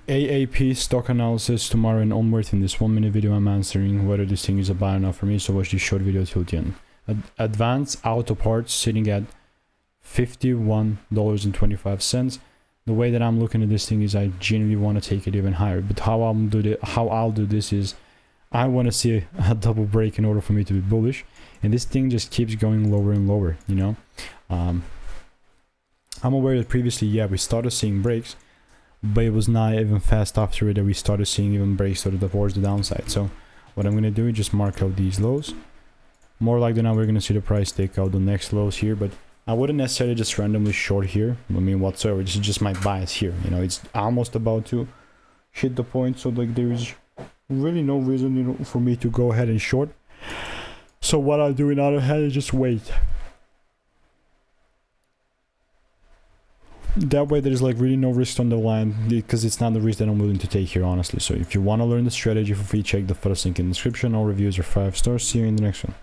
AAP stock analysis tomorrow and onward. In this 1 minute video, I'm answering whether this thing is a buy or not for me, so watch this short video till the end. Advanced auto parts sitting at $51.25. The way that I'm looking at this thing is I genuinely want to take it even higher, but how I'll do this is I want to see a double break in order for me to be bullish, and this thing just keeps going lower and lower, you know. I'm aware that previously, yeah, we started seeing breaks, but it was not even fast after it that we started seeing even breaks sort of towards the downside. So what I'm going to do is just mark out these lows. More likely now we're going to see the price take out the next lows here, but I wouldn't necessarily just randomly short here, I mean whatsoever. This is just my bias here, you know. It's almost about to hit the point, so like there's really no reason, you know, for me to go ahead and short. So what I'll do in other hand is just wait. That way there's like really no risk on the line, because it's not the risk that I'm willing to take here, honestly. So if you want to learn the strategy for free, check the first link in the description. All reviews are 5 stars. See you in the next one.